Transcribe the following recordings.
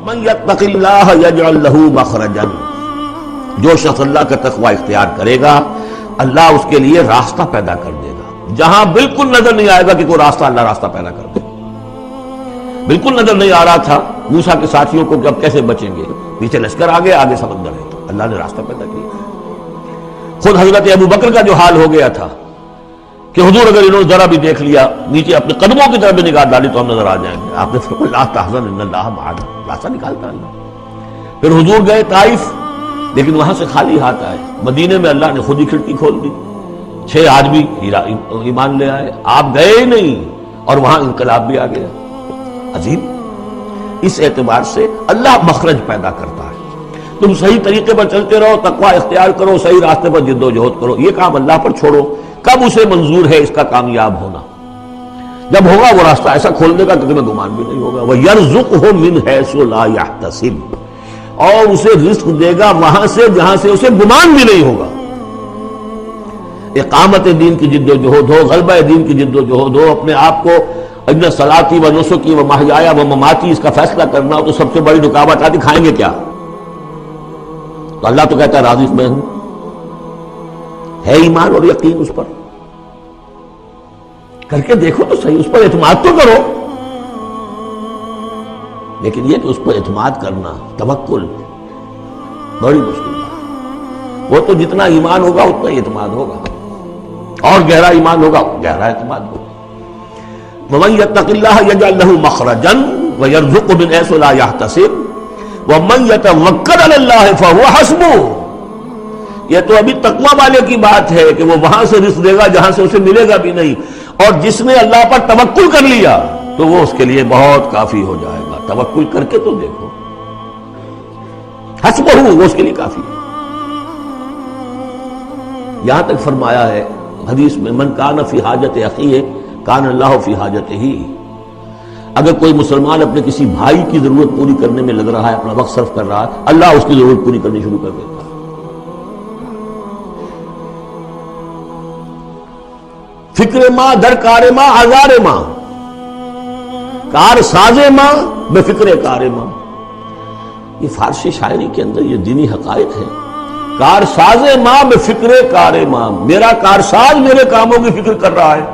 من یتق اللہ یجعل لہ مخرجا، جو شخص اللہ کا تقوی اختیار کرے گا اللہ اس کے لیے راستہ پیدا کر دے گا، جہاں بالکل نظر نہیں آئے گا کہ کوئی راستہ، اللہ راستہ پیدا کر دے. بالکل نظر نہیں آ رہا تھا موسیٰ کے ساتھیوں کو کہ اب کیسے بچیں گے، پیچھے لشکر آگے، آگے سمندر ہے، اللہ نے راستہ پیدا کیا. خود حضرت ابو بکر کا جو حال ہو گیا تھا کہ حضور اگر انہوں نے ذرا بھی دیکھ لیا، نیچے اپنے قدموں کی طرف بھی نگاہ ڈالی تو ہم نظر آ جائیں گے، آپ نے فرمایا لا تحزن ان اللہ معنا، راستہ نکالتا اللہ. پھر حضور گئے طائف، لیکن وہاں سے خالی ہاتھ آئے. مدینے میں اللہ نے خود ہی کھڑکی کھول دی، 6 آدمی ایمان لے آئے، آپ گئے ہی نہیں اور وہاں انقلاب بھی آ گیا. عظیم. اس اعتبار سے اللہ مخرج پیدا کرتا ہے. تم صحیح طریقے پر چلتے رہو، تقوی اختیار کرو، صحیح راستے پر جد و جہد کرو، یہ کام اللہ پر چھوڑو. کب اسے منظور ہے اس کا کامیاب ہونا؟ جب ہوگا وہ راستہ ایسا کھولنے کا کہ تمہیں گمان بھی نہیں ہوگا. وَيَرْزُقْهُ مِنْ حَيْثُ لَا يَحْتَسِبُ، اور اسے رزق دے گا وہاں سے جہاں سے اسے گمان بھی نہیں ہوگا. اقامت دین کی جد و جہد ہو، غلبہ دین کی جد و جہد ہو، اپنے آپ کو ان صلاتی و نسکی و محیایا و مماتی اس کا فیصلہ کرنا ہو تو سب سے بڑی رکاوٹ آتی کھائیں گے کیا؟ تو اللہ تو کہتا ہے راضی میں ہوں. ہے ایمان اور یقین اس پر؟ کر کے دیکھو تو صحیح، اس پر اعتماد تو کرو. لیکن یہ کہ اس پر اعتماد کرنا، توکل، بڑی مشکل ہے. وہ تو جتنا ایمان ہوگا اتنا اعتماد ہوگا، اور گہرا ایمان ہوگا گہرا اعتماد ہوگا. وَمَن يَتَّقِ اللَّهَ يَجْعَل لَّهُ مَخْرَجًا وَيَرْزُقْهُ مِنْ حَيْثُ لَا يَحْتَسِبُ وَمَن يَتَوَكَّلْ عَلَى اللَّهِ فَهُوَ حَسْبُهُ. یہ تو ابھی تقویٰ والے کی بات ہے کہ وہ وہاں سے رزق دے گا جہاں سے اسے ملے گا بھی نہیں، اور جس نے اللہ پر توکل کر لیا تو وہ اس کے لیے بہت کافی ہو جائے گا. توکل کر کے تو دیکھو، حسبہ، وہ اس کے لیے کافی ہے. یہاں تک فرمایا ہے حدیث میں من کان فی حاجت اخیہ کان اللہ فی حاجتہ. اگر کوئی مسلمان اپنے کسی بھائی کی ضرورت پوری کرنے میں لگ رہا ہے، اپنا وقت صرف کر رہا ہے، اللہ اس کی ضرورت پوری کرنی شروع کر دیتا ہے. فکر ماں در کار ماں آزار ماں، کار ساز ماں بے فکر کار ماں. یہ فارسی شاعری کے اندر یہ دینی حقائق ہے. کار ساز ماں بے فکر کار ماں، میرا کارساز میرے کاموں کی فکر کر رہا ہے،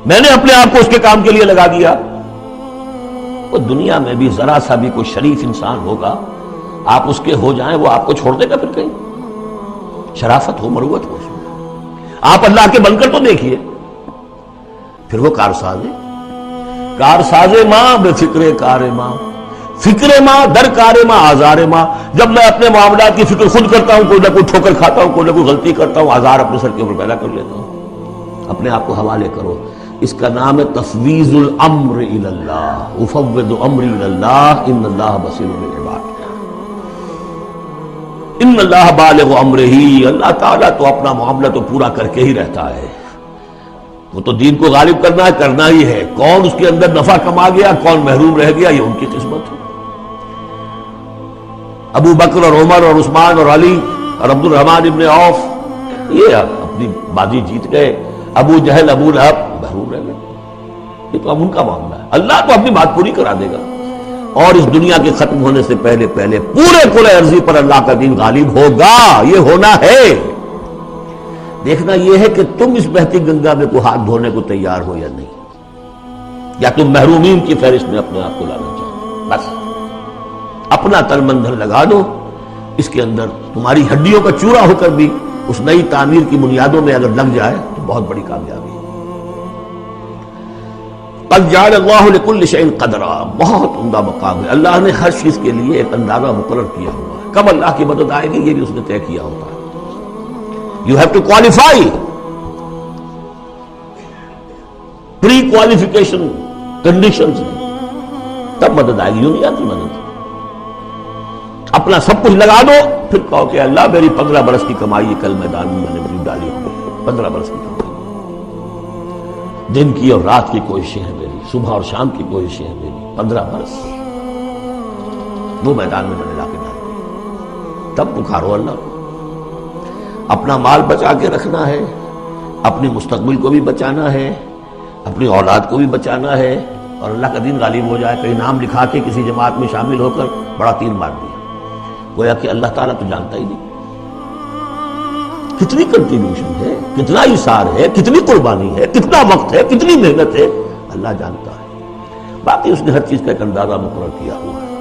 میں نے اپنے آپ کو اس کے کام کے لیے لگا دیا. وہ دنیا میں بھی ذرا سا بھی کوئی شریف انسان ہوگا، آپ اس کے ہو جائیں وہ آپ کو چھوڑ دے گا پھر کہیں؟ شرافت ہو، مروت ہو. آپ اللہ کے بن کر تو دیکھیے. پھر وہ کارساز ہے. کارساز ماں بے فکر کار ماں، فکر ماں در کار ماں آزار ماں. جب میں اپنے معاملات کی فکر خود کرتا ہوں، کوئی نہ کوئی ٹھوکر کھاتا ہوں، کوئی نہ کوئی غلطی کرتا ہوں، آزار اپنے سر کے اوپر پیدا کر لیتا ہوں. اپنے آپ کو حوالے کرو. اس کا نام ہے تفویض الامر الی اللہ. افوض امری الی اللہ ان اللہ بصیر بالعباد. ان اللہ بالغ امرہ، اللہ تعالیٰ تو اپنا معاملہ تو پورا کر کے ہی رہتا ہے. وہ تو دین کو غالب کرنا ہے، کرنا ہی ہے. کون اس کے اندر نفع کما گیا، کون محروم رہ گیا، یہ ان کی قسمت ہے. ابو بکر اور عمر اور عثمان اور علی اور عبد الرحمن ابن عوف یہ اپنی بازی جیت گئے. ابو جہل، ابو لہب محروم رہ گئے. یہ تو اب ان کا معاملہ ہے. اللہ تو اپنی بات پوری کرا دے گا، اور اس دنیا کے ختم ہونے سے پہلے پہلے پورے کل ارضی پر اللہ کا دین غالب ہوگا. یہ ہونا ہے. دیکھنا یہ ہے کہ تم اس بہتی گنگا میں کو ہاتھ دھونے کو تیار ہو یا نہیں، یا تم محرومین کی فہرست میں اپنے آپ کو لانا چاہتے. بس اپنا تن من دھن لگا دو اس کے اندر. تمہاری ہڈیوں کا چورا ہو کر بھی اس نئی تعمیر کی بنیادوں میں اگر لگ جائے تو بہت بڑی کامیابی ہے. قد جعل اللہ لکل شیء قدرا، بہت عمدہ مقام ہے. اللہ نے ہر چیز کے لیے ایک اندازہ مقرر کیا ہوا ہے. کب اللہ کی مدد آئے گی یہ بھی اس نے طے کیا ہوتا ہے. You have to qualify. Pre qualification conditions تب مدد آئے گی. یوں نہیں آتی مدد. اپنا سب کچھ لگا دو پھر کہو کہ اللہ میری 15 برس کی کمائی کل میدان میں میں نے ڈالی ہوئی. 15 برس کی کمائی، دن کی اور رات کی کوششیں ہیں میری، صبح اور شام کی کوششیں ہیں میری. 15 برس وہ میدان میں نے لا کے ڈالی. تب پکارو اللہ کو. اپنا مال بچا کے رکھنا ہے، اپنی مستقبل کو بھی بچانا ہے، اپنی اولاد کو بھی بچانا ہے، اور اللہ کا دین غالب ہو جائے، کہیں نام لکھا کے کسی جماعت میں شامل ہو کر بڑا تیر مار دیا، گویا کہ اللہ تعالیٰ تو جانتا ہی نہیں۔ کتنی کنٹریبیوشن ہے، کتنا ایثار ہے، کتنی قربانی ہے، کتنا وقت ہے، کتنی محنت ہے، اللہ جانتا ہے۔ باقی اس نے ہر چیز کا ایک اندازہ مقرر کیا ہوا ہے۔